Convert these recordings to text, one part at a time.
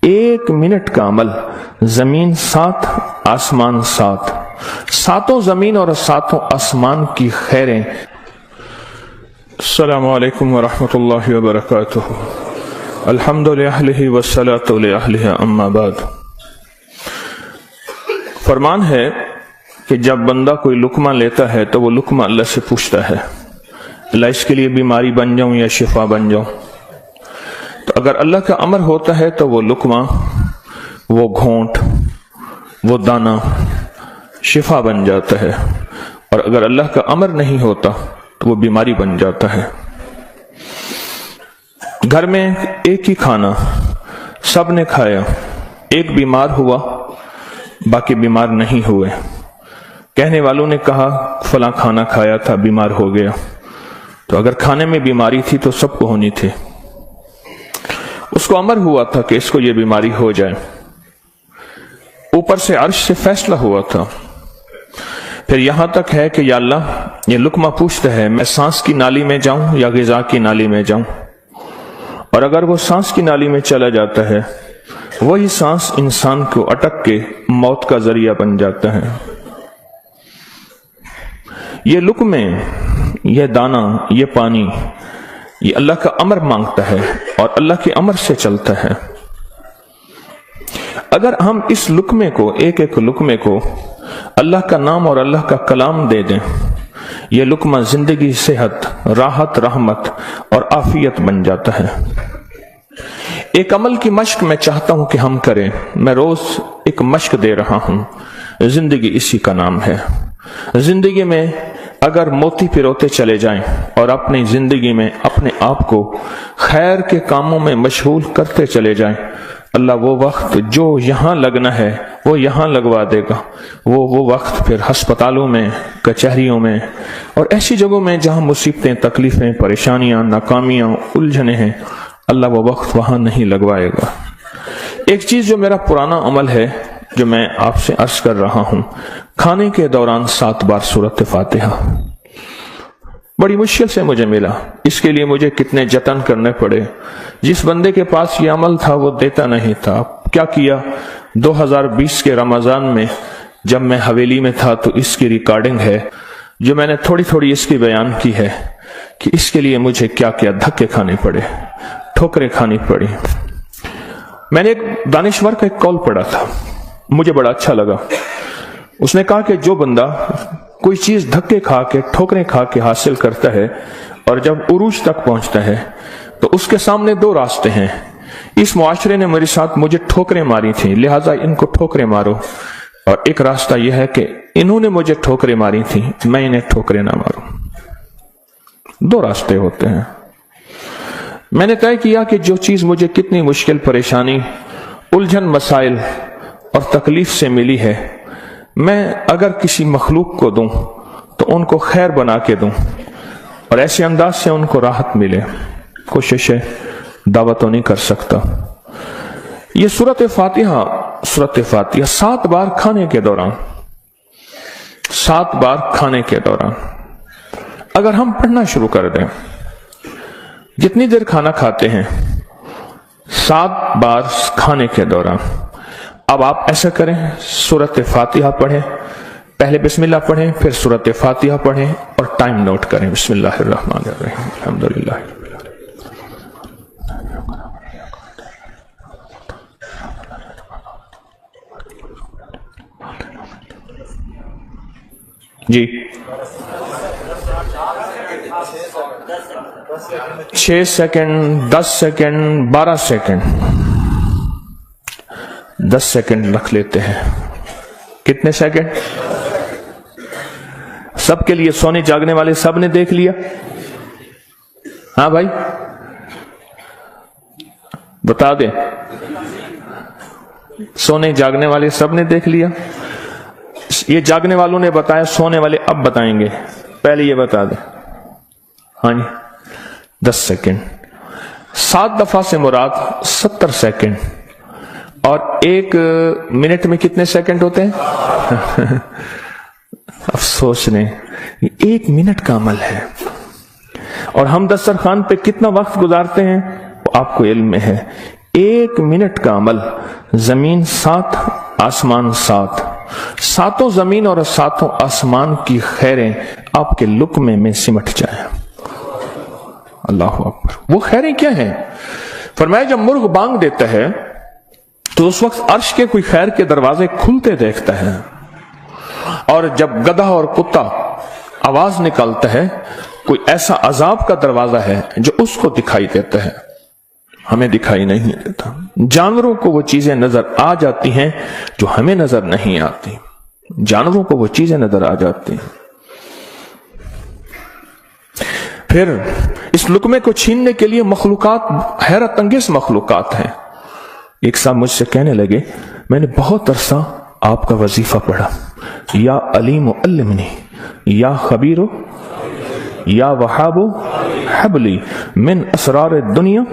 1 minute کا عمل، زمین 7 آسمان 7، ساتوں زمین اور ساتوں آسمان کی خیریں۔ السلام علیکم ورحمۃ اللہ وبرکاتہ۔ الحمد للہ والصلاۃ لأہلہ اما بعد۔ فرمان ہے کہ جب بندہ کوئی لقمہ لیتا ہے تو وہ لقمہ اللہ سے پوچھتا ہے، اللہ اس کے لیے بیماری بن جاؤں یا شفا بن جاؤں؟ تو اگر اللہ کا امر ہوتا ہے تو وہ لقمہ، وہ گھونٹ، وہ دانہ شفا بن جاتا ہے، اور اگر اللہ کا امر نہیں ہوتا تو وہ بیماری بن جاتا ہے۔ گھر میں ایک ہی کھانا، سب نے کھایا، ایک بیمار ہوا باقی بیمار نہیں ہوئے۔ کہنے والوں نے کہا فلاں کھانا کھایا تھا بیمار ہو گیا، تو اگر کھانے میں بیماری تھی تو سب کو ہونی تھی۔ اس کو امر ہوا تھا کہ اس کو یہ بیماری ہو جائے، اوپر سے عرش سے فیصلہ ہوا تھا۔ پھر یہاں تک ہے کہ یا اللہ یہ لقمہ پوچھتا ہے میں سانس کی نالی میں جاؤں یا غذا کی نالی میں جاؤں، اور اگر وہ سانس کی نالی میں چلا جاتا ہے، وہی سانس انسان کو اٹک کے موت کا ذریعہ بن جاتا ہے۔ یہ لقمے، یہ دانہ، یہ پانی، یہ اللہ کا امر مانگتا ہے اور اللہ کے امر سے چلتا ہے۔ اگر ہم اس لقمے کو، ایک ایک لقمے کو اللہ کا نام اور اللہ کا کلام دے دیں، یہ لقمہ زندگی، صحت، راحت، رحمت اور عافیت بن جاتا ہے۔ ایک عمل کی مشق میں چاہتا ہوں کہ ہم کریں، میں روز ایک مشق دے رہا ہوں، زندگی اسی کا نام ہے۔ زندگی میں اگر موتی پروتے چلے جائیں اور اپنی زندگی میں اپنے آپ کو خیر کے کاموں میں مشغول کرتے چلے جائیں، اللہ وہ وقت جو یہاں لگنا ہے وہ یہاں لگوا دے گا۔ وہ وقت پھر ہسپتالوں میں، کچہریوں میں اور ایسی جگہوں میں جہاں مصیبتیں، تکلیفیں، پریشانیاں، ناکامیاں، الجھنیں ہیں، اللہ وہ وقت وہاں نہیں لگوائے گا۔ ایک چیز جو میرا پرانا عمل ہے، جو میں آپ سے عرض کر رہا ہوں، کھانے کے دوران 7 بار سورۃ فاتحہ، بڑی مشکل سے مجھے ملا، اس کے لیے مجھے کتنے جتن کرنے پڑے۔ جس بندے کے پاس یہ عمل تھا وہ دیتا نہیں تھا۔ کیا کیا؟ 2020 کے رمضان میں جب میں حویلی میں تھا تو اس کی ریکارڈنگ ہے، جو میں نے تھوڑی تھوڑی اس کی بیان کی ہے کہ اس کے لیے مجھے کیا کیا دھکے کھانے پڑے، ٹھوکریں کھانی پڑی۔ میں نے ایک دانشور کا ایک قول پڑھا تھا، مجھے بڑا اچھا لگا۔ اس نے کہا کہ جو بندہ کوئی چیز دھکے کھا کے، ٹھوکریں کھا کے حاصل کرتا ہے اور جب عروج تک پہنچتا ہے تو اس کے سامنے 2 راستے ہیں۔ اس معاشرے نے میرے ساتھ مجھے ٹھوکریں ماری تھیں، لہٰذا ان کو ٹھوکریں مارو، اور ایک راستہ یہ ہے کہ انہوں نے مجھے ٹھوکریں ماری تھیں، میں انہیں ٹھوکریں نہ ماروں۔ 2 راستے ہوتے ہیں۔ میں نے طے کیا کہ جو چیز مجھے کتنی مشکل، پریشانی، الجھن، مسائل اور تکلیف سے ملی ہے، میں اگر کسی مخلوق کو دوں تو ان کو خیر بنا کے دوں، اور ایسے انداز سے ان کو راحت ملے۔ کوشش ہے، دعوت تو نہیں کر سکتا۔ یہ سورۃ فاتحہ 7 بار کھانے کے دوران، 7 بار کھانے کے دوران اگر ہم پڑھنا شروع کر دیں، جتنی دیر کھانا کھاتے ہیں 7 بار کھانے کے دوران۔ اب آپ ایسا کریں، سورۃ فاتحہ پڑھیں، پہلے بسم اللہ پڑھیں، پھر سورۃ فاتحہ پڑھیں اور ٹائم نوٹ کریں۔ بسم اللہ الرحمن الرحیم، الحمدللہ۔ جی 6 سیکنڈ، 10 سیکنڈ، 12 سیکنڈ، 10 سیکنڈ رکھ لیتے ہیں۔ کتنے سیکنڈ؟ سب کے لیے، سونے جاگنے والے سب نے دیکھ لیا؟ ہاں بھائی بتا دیں، سونے جاگنے والے سب نے دیکھ لیا؟ یہ جاگنے والوں نے بتایا، سونے والے اب بتائیں گے، پہلے یہ بتا دیں۔ ہاں جی 10 سیکنڈ، 7 دفعہ سے مراد 70 سیکنڈ، اور 1 منٹ میں کتنے سیکنڈ ہوتے ہیں؟ افسوس نہیں، 1 منٹ کا عمل ہے، اور ہم دسترخوان پہ کتنا وقت گزارتے ہیں آپ کو علم میں ہے۔ 1 मिनट का अमल, जमीन 7 आसमान 7, सातों जमीन और सातों आसमान की खैरें आपके लुक्मे में सिमट जाए। अल्लाह अकबर। वो खैरें क्या हैं? फरमाया जब मुर्ग बांग देता है तो उस वक्त अर्श के कोई खैर के दरवाजे खुलते देखता है, और जब गधा और कुत्ता आवाज निकालता है कोई ऐसा अजाब का दरवाजा है जो उसको दिखाई देता है, हमें दिखाई नहीं देता। जानवरों को वो चीजें नजर आ जाती हैं जो हमें नजर नहीं आती, जानवरों को वो चीजें नजर आ जाती हैं। फिर इस लुकमे को छीनने के लिए मखलूकात, हैरत अंगेज मखलूकात हैं। एक साहब मुझसे कहने लगे, मैंने बहुत अरसा आपका वजीफा पढ़ा, या अलीम अल्लिमनी, या खबीरो, या वहाबो हबली मिन असरार दुनिया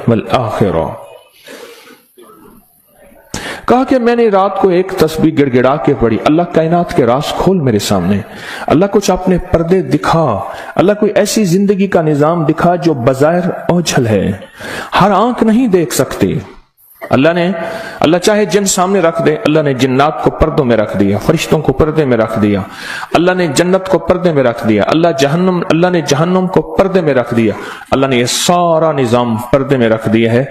वल आखिरा। कहा कि मैंने रात को एक तस्बीह गिड़गिड़ा के पढ़ी, अल्लाह कायनात के राज खोल मेरे सामने, अल्लाह कुछ अपने पर्दे दिखा, अल्लाह कोई ऐसी जिंदगी का निजाम दिखा जो बज़ाहिर ओझल है, हर आंख नहीं देख सकती। अल्लाह चाहे जिन सामने रख दे, अल्लाह ने जिन्नात को पर्दों में रख दिया, फरिश्तों को पर्दे में रख दिया, अल्लाह ने जन्नत को पर्दे में रख दिया, अल्लाह ने जहन्नम को पर्दे में रख दिया, अल्लाह ने ये सारा निजाम पर्दे में रख दिया है।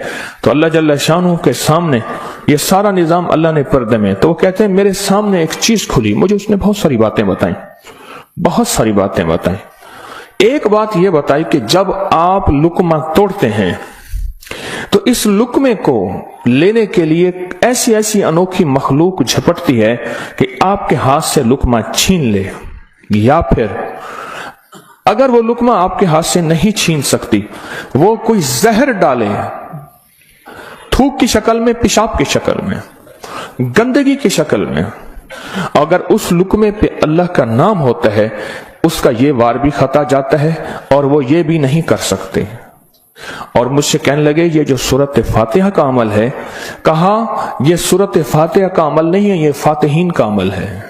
तो अल्लाह जल्ल शानहू के सामने ये सारा निजाम अल्लाह ने पर्दे में, तो वो कहते हैं मेरे सामने एक चीज खुली, मुझे उसने बहुत सारी बातें बताई, बहुत सारी बातें बताई। एक बात यह बताई कि जब आप लुकमा तोड़ते हैं तो इस लुकमे को लेने के लिए ऐसी ऐसी अनोखी मखलूक झपटती है कि आपके हाथ से लुकमा छीन ले, या फिर अगर वो लुकमा आपके हाथ से नहीं छीन सकती, वो कोई जहर डाले, थूक की शक्ल में, पेशाब की शक्ल में, गंदगी की शक्ल में। अगर उस लुकमे पे अल्लाह का नाम होता है, उसका ये वार भी खता जाता है और वो ये भी नहीं कर सकते। और मुझसे कहने लगे ये जो सूरत फातिहा का अमल है, कहा ये सूरत फातिहा का अमल नहीं है, ये फातिहीन का अमल है।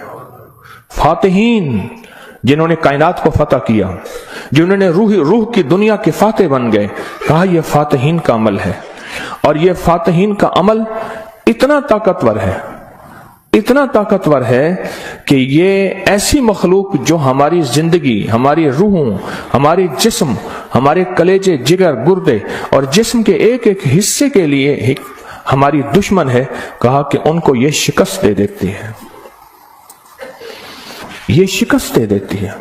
फातिहीन जिन्होंने कायनात को फतह किया, जिन्होंने रूह की दुनिया के फातिह बन गए, कहा यह फातिहीन का अमल है। और यह फातिहीन का अमल इतना ताकतवर है, इतना ताकतवर है कि ये ऐसी मखलूक जो हमारी जिंदगी, हमारी रूहों, हमारी जिस्म, हमारे कलेजे, जिगर, गुर्दे और जिस्म के एक एक हिस्से के लिए हमारी दुश्मन है, कहा कि उनको ये शिकस्त दे देती है, ये शिकस्त दे देती है।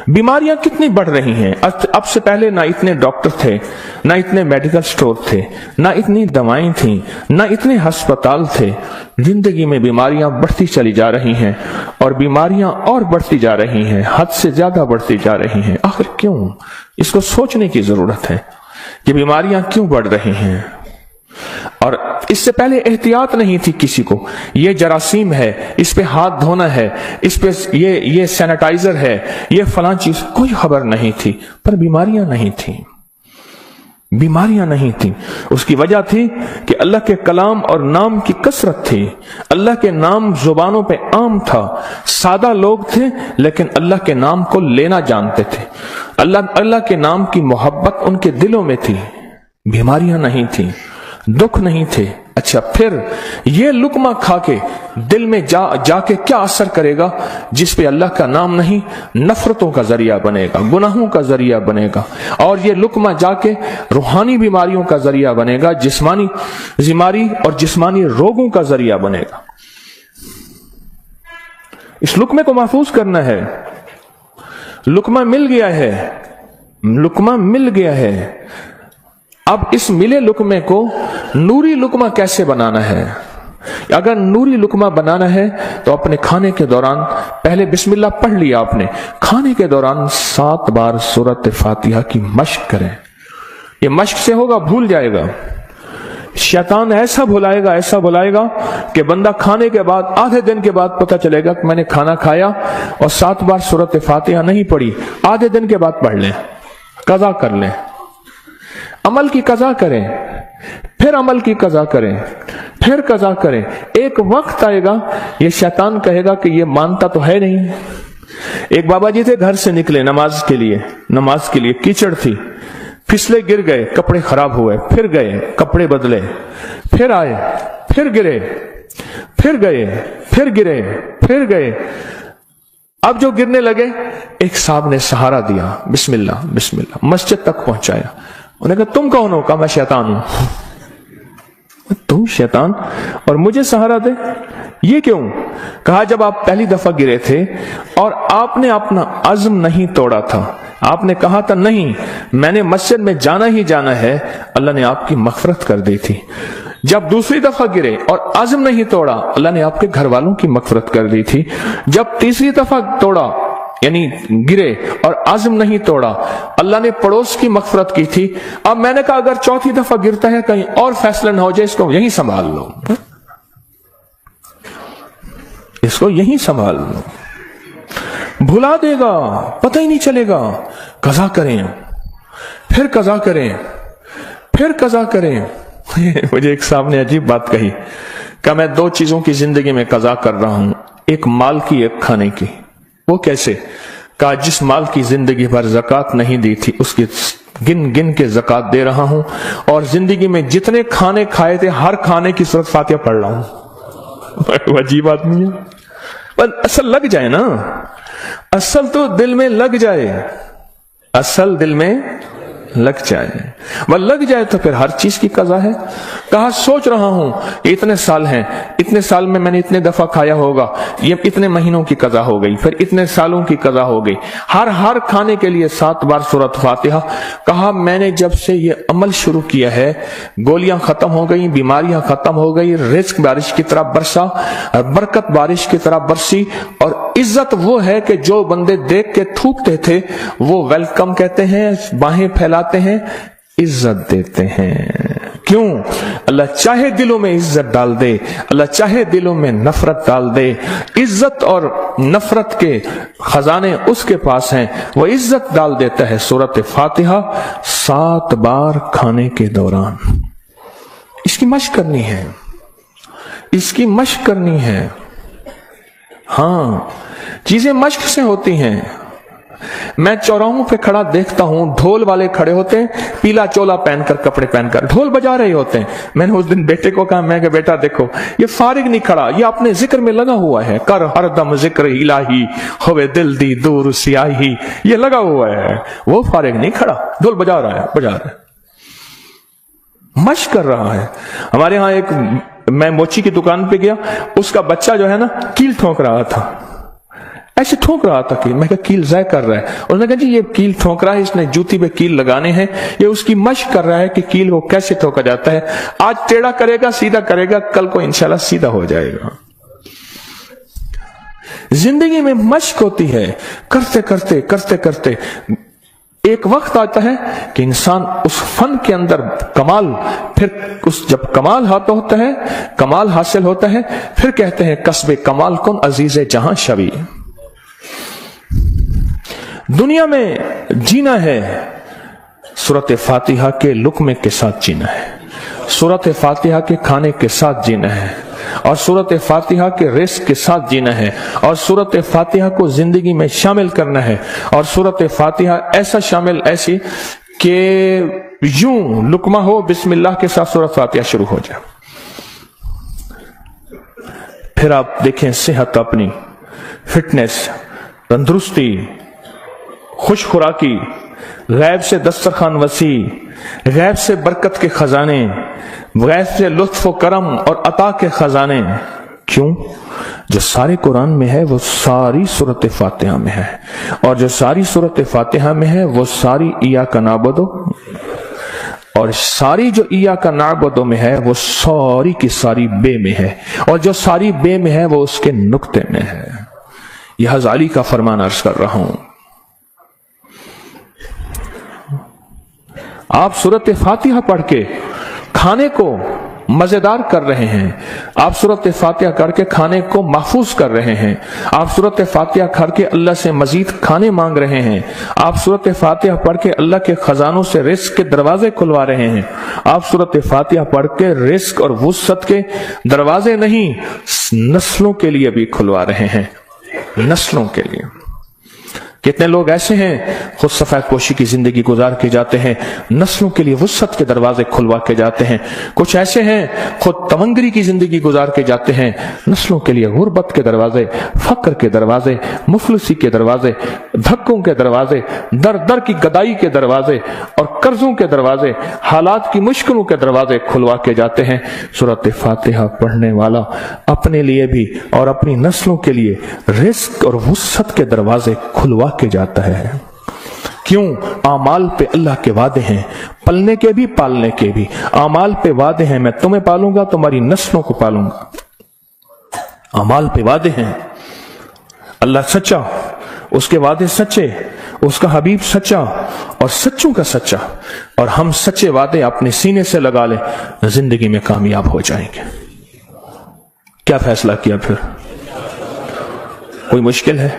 बीमारियां कितनी बढ़ रही हैं। अब से पहले ना इतने डॉक्टर थे, ना इतने मेडिकल स्टोर थे, ना इतनी दवाएं थी, ना इतने अस्पताल थे। जिंदगी में बीमारियां बढ़ती चली जा रही हैं, और बीमारियां और बढ़ती जा रही हैं, हद से ज्यादा बढ़ती जा रही हैं। आखिर क्यों? इसको सोचने की जरूरत है कि बीमारियां क्यों बढ़ रही हैं। और इससे पहले एहतियात नहीं थी किसी को, ये जरासीम है, इस पे हाथ धोना है, इस पे ये सैनिटाइजर है, ये फलां चीज, कोई खबर नहीं थी। पर बीमारियां नहीं थी, बीमारियां नहीं थी। उसकी वजह थी कि अल्लाह के कलाम और नाम की कसरत थी। अल्लाह के नाम जुबानों पे आम था, सादा लोग थे लेकिन अल्लाह के नाम को लेना जानते थे। अल्लाह के नाम की मोहब्बत उनके दिलों में थी। बीमारियां नहीं थी, दुख नहीं थे। अच्छा, फिर ये लुकमा खा के दिल में जाके क्या असर करेगा जिस पे अल्लाह का नाम नहीं, नफरतों का जरिया बनेगा, गुनाहों का जरिया बनेगा। और ये लुकमा जाके रूहानी बीमारियों का जरिया बनेगा, जिस्मानी बीमारी और जिस्मानी रोगों का जरिया बनेगा। इस लुकमे को महफूज करना है। लुकमा मिल गया है, लुकमा मिल गया है। अब इस मिले लुकमे को नूरी लुकमा कैसे बनाना है? अगर नूरी लुकमा बनाना है तो अपने खाने के दौरान पहले बिस्मिल्लाह पढ़ लिया आपने, खाने के दौरान 7 बार सूरत फातिहा की मश्क करें। ये मश्क से होगा, भूल जाएगा। शैतान ऐसा भुलाएगा कि बंदा खाने के बाद आधे दिन के बाद पता चलेगा कि मैंने खाना खाया और 7 बार सूरत फातिहा नहीं पढ़ी। आधे दिन के बाद पढ़ लें, कज़ा कर लें, अमल की कज़ा करें, फिर अमल की कज़ा करें, फिर कज़ा करें। एक वक्त आएगा ये शैतान कहेगा कि ये मानता तो है नहीं। एक बाबा जी थे, घर से निकले नमाज के लिए कीचड़ थी, फिसले गिर गए, कपड़े खराब हुए, फिर गए, कपड़े बदले, फिर आए, फिर गिरे, फिर गए, फिर गिरे, फिर गए। अब जो गिरने लगे, एक साहब ने सहारा दिया, बिस्मिल्लाह बिस्मिल्लाह, मस्जिद तक पहुंचाया। उन्होंने कहा तुम कौन हो? कहा मैं शैतान हूं। तुम शैतान और मुझे सहारा दे, ये क्यों? कहा जब आप पहली दफा गिरे थे और आपने अपना अज़्म नहीं तोड़ा था, आपने कहा था नहीं मैंने मस्जिद में जाना ही जाना है, अल्लाह ने आपकी मग़फ़िरत कर दी थी। जब दूसरी दफा गिरे और अज़्म नहीं तोड़ा, अल्लाह ने आपके घर वालों की मग़फ़िरत कर दी थी। जब तीसरी दफा तोड़ा यानी गिरे और अज़्म नहीं तोड़ा, अल्लाह ने पड़ोस की मग़फ़िरत की थी। अब मैंने कहा अगर चौथी दफा गिरता है कहीं और फैसला ना हो जाए, इसको यहीं संभाल लो, इसको यहीं संभाल लो, भुला देगा, पता ही नहीं चलेगा। कज़ा करें, फिर कज़ा करें, फिर कज़ा करें। मुझे एक साहब ने अजीब बात कही, कि मैं दो चीजों की जिंदगी में कज़ा कर रहा हूं, एक माल की, एक खाने की। वो कैसे? कहा जिस माल की जिंदगी भर ज़कात नहीं दी थी, उसकी गिन गिन के ज़कात दे रहा हूं, और जिंदगी में जितने खाने खाए थे हर खाने की सूरत फातिहा पढ़ रहा हूं। अजीब आदमी है। पर असल लग जाए ना, असल तो दिल में लग जाए, असल दिल में लग जाए, वह लग जाए तो फिर हर चीज की कज़ा है। कहा सोच रहा हूं इतने साल हैं, इतने साल में मैंने इतने दफा खाया होगा, ये इतने महीनों की कज़ा हो गई, फिर इतने सालों की कज़ा हो गई, हर खाने के लिए 7 बार सूरत फातिहा। कहा मैंने जब से ये अमल शुरू किया है, गोलियां खत्म हो गई, बीमारियां खत्म हो गई, रिज़्क बारिश की तरह बरसा, बरकत बारिश की तरह बरसी, और इज्जत वो है कि जो बंदे देख के थूकते थे वो वेलकम कहते हैं, बाहें फैलाते हैं, इज्जत देते हैं। क्यों? अल्लाह चाहे दिलों में इज्जत डाल दे, अल्लाह चाहे दिलों में नफरत डाल दे। इज्जत और नफरत के खजाने उसके पास हैं, वो इज्जत डाल देता है। सूरत फातिहा 7 बार खाने के दौरान। इसकी मशक करनी है, इसकी मशक करनी है। हाँ, चीजें मशक से होती हैं। मैं चौराहों पे खड़ा देखता हूं, ढोल वाले खड़े होते हैं, पीला चोला पहनकर, कपड़े पहनकर ढोल बजा रहे होते हैं। मैंने उस दिन बेटे को कहा, मैं बेटा देखो ये फारिग नहीं खड़ा, ये अपने जिक्र में लगा हुआ है। कर हरदम जिक्र इलाही होवे दिल दी दूर सियाही, ये लगा हुआ है, वो फारिग नहीं खड़ा, ढोल बजा रहा है, बजा रहा है, मशक कर रहा है। हमारे यहाँ एक, मैं मोची की दुकान पे गया, उसका बच्चा जो है ना कील ठोक रहा था, ऐसे ठोक रहा था कील। मैं कहा कील ज़ाय कर रहा है, और उसने कहा जी ये कील ठोक रहा है, इसने जूती पे कील लगाने हैं, ये उसकी मशक कर रहा है कि कील को कैसे ठोका जाता है। आज टेढ़ा करेगा, सीधा करेगा, कल को इंशाल्लाह सीधा हो जाएगा। जिंदगी में मशक होती है, करते करते करते करते एक वक्त आता है कि इंसान उस फन के अंदर कमाल, फिर उस जब कमाल हाथ होता है, कमाल हासिल होता है, फिर कहते हैं कस्बे कमाल कुन अजीज़े जहां शवी। दुनिया में जीना है, सूरत फातिहा के लुक्मे के साथ जीना है, सूरत फातिहा के खाने के साथ जीना है, और सूरत फातिहा के रिस्क के साथ जीना है, और सूरत फातिहा को जिंदगी में शामिल करना है। और सूरत फातिहा ऐसा शामिल, ऐसी कि यूं लुकमा हो, बिस्मिल्लाह के साथ सूरत फातिहा शुरू हो जाए। फिर आप देखें सेहत, अपनी फिटनेस, तंदुरुस्ती, खुश खुराकी, गैब से दस्तरखान वसी, गैब से बरकत के खजाने, गैब से लुत्फ व करम और अता के खजाने। क्यों? जो सारे कुरान में है वो सारी सूरत फातिहा में है, और जो सारी सूरत फातिहा में है वो सारी इय्याका नअबुदु, और सारी जो इय्याका नअबुदु में है वो सारी की सारी बे में है, और जो सारी बे में है वो उसके नुक्ते में है। यह हज़ाली का फरमान अर्ज कर रहा हूं। आप सूरत फातिहा पढ़ के खाने को मजेदार कर रहे हैं, आप सूरत फातिहा करके खाने को महफूज कर रहे हैं, आप सूरत फातिहा करके अल्लाह से मजीद खाने मांग रहे हैं, आप सूरत फातिहा पढ़ के अल्लाह के खजानों से रिस्क के दरवाजे खुलवा रहे हैं, आप सूरत फातिहा पढ़ के रिस्क और वुसअत के दरवाजे नहीं नस्लों के लिए भी खुलवा रहे हैं, नस्लों के लिए। کتنے لوگ ایسے ہیں خود سفید پوشی کی زندگی گزار کے جاتے ہیں، نسلوں کے لیے وسعت کے دروازے کھلوا کے جاتے ہیں. کچھ ایسے ہیں خود تونگری کی زندگی گزار کے جاتے ہیں، نسلوں کے لیے غربت کے دروازے، فقر کے دروازے، مفلسی کے دروازے، دھکوں کے دروازے، در در کی گدائی کے دروازے اور قرضوں کے دروازے، حالات کی مشکلوں کے دروازے کھلوا کے جاتے ہیں. سورۃ فاتحہ پڑھنے والا اپنے لیے بھی اور اپنی نسلوں کے لیے رزق اور وسعت کے دروازے کھلوا کے جاتا ہے. کیوں؟ اعمال پہ اللہ کے وعدے ہیں، پلنے کے بھی پالنے کے بھی. اعمال پہ وعدے ہیں، میں تمہیں پالوں گا، تمہاری نسلوں کو پالوں گا. اعمال پہ وعدے ہیں. اللہ سچا، اس کے وعدے سچے، اس کا حبیب سچا اور سچوں کا سچا. اور ہم سچے وعدے اپنے سینے سے لگا لیں، زندگی میں کامیاب ہو جائیں گے. کیا فیصلہ کیا پھر؟ کوئی مشکل ہے؟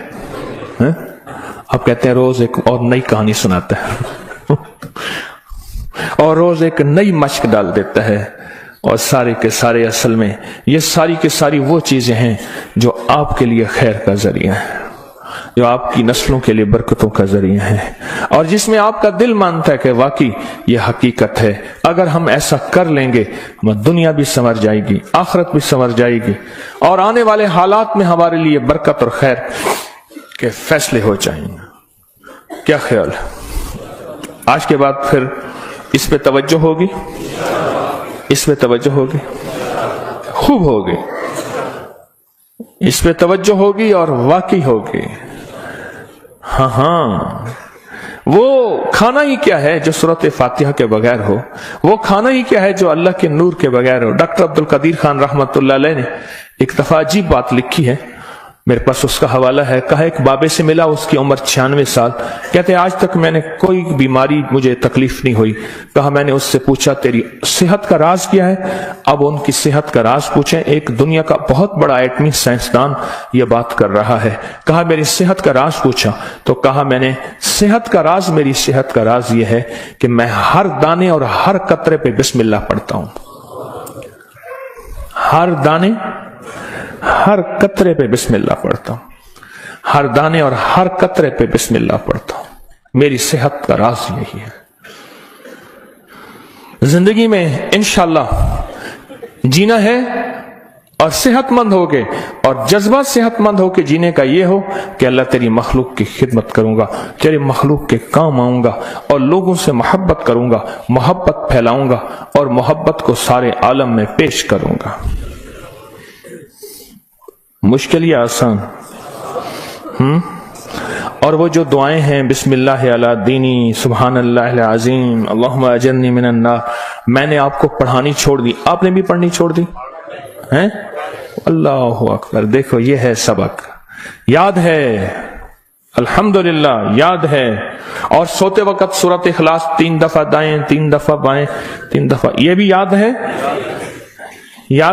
آپ کہتے ہیں روز ایک اور نئی کہانی سناتا ہے اور روز ایک نئی مشق ڈال دیتا ہے، اور سارے کے سارے اصل میں یہ ساری کے ساری وہ چیزیں ہیں جو آپ کے لیے خیر کا ذریعہ ہے، جو آپ کی نسلوں کے لیے برکتوں کا ذریعہ ہے، اور جس میں آپ کا دل مانتا ہے کہ واقعی یہ حقیقت ہے. اگر ہم ایسا کر لیں گے، دنیا بھی سنور جائے گی، آخرت بھی سنور جائے گی، اور آنے والے حالات میں ہمارے لیے برکت اور خیر کے فیصلے ہو جائیں گے. کیا خیال ہے؟ آج کے بعد پھر اس پہ توجہ ہوگی، اس پہ توجہ ہوگی، خوب ہوگی، اس پہ توجہ ہوگی اور واقعی ہوگی. ہاں وہ کھانا ہی کیا ہے جو سورۃ فاتحہ کے بغیر ہو؟ وہ کھانا ہی کیا ہے جو اللہ کے نور کے بغیر ہو؟ ڈاکٹر عبد القدیر خان رحمۃ اللہ علیہ نے ایک دفعہ عجیب بات لکھی ہے، میرے پاس اس کا حوالہ ہے. کہا ایک بابے سے ملا، اس کی عمر 96 سال. کہتے آج تک میں نے کوئی بیماری مجھے تکلیف نہیں ہوئی. کہا میں نے اس سے پوچھا تیری صحت کا راز کیا ہے؟ اب ان کی صحت کا راز پوچھیں، ایک دنیا کا بہت بڑا ایٹمی سائنسدان یہ بات کر رہا ہے. کہا میری صحت کا راز پوچھا تو کہا میں نے صحت کا راز، میری صحت کا راز یہ ہے کہ میں ہر دانے اور ہر قطرے پہ بسم اللہ پڑھتا ہوں. ہر دانے ہر قطرے پہ بسم اللہ پڑھتا ہوں، ہر دانے اور ہر قطرے پہ بسم اللہ پڑھتا ہوں. میری صحت کا راز یہی ہے. زندگی میں انشاءاللہ جینا ہے اور صحت مند ہو کے، اور جذبہ صحت مند ہو کے جینے کا یہ ہو کہ اللہ تیری مخلوق کی خدمت کروں گا، تیرے مخلوق کے کام آؤں گا، اور لوگوں سے محبت کروں گا، محبت پھیلاؤں گا، اور محبت کو سارے عالم میں پیش کروں گا. مشکل یا آسان؟ اور وہ جو دعائیں ہیں بسم اللہ علی دینی، سبحان اللہ العظیم، اللہم اجرنی من النار، میں نے آپ کو پڑھانی چھوڑ دی، آپ نے بھی پڑھنی چھوڑ دی ہیں؟ اللہ اکبر. دیکھو یہ ہے سبق، یاد ہے الحمدللہ، یاد ہے. اور سوتے وقت سورۃ اخلاص 3 دفعہ دائیں، 3 دفعہ بائیں، 3 دفعہ، یہ بھی یاد ہے. یاد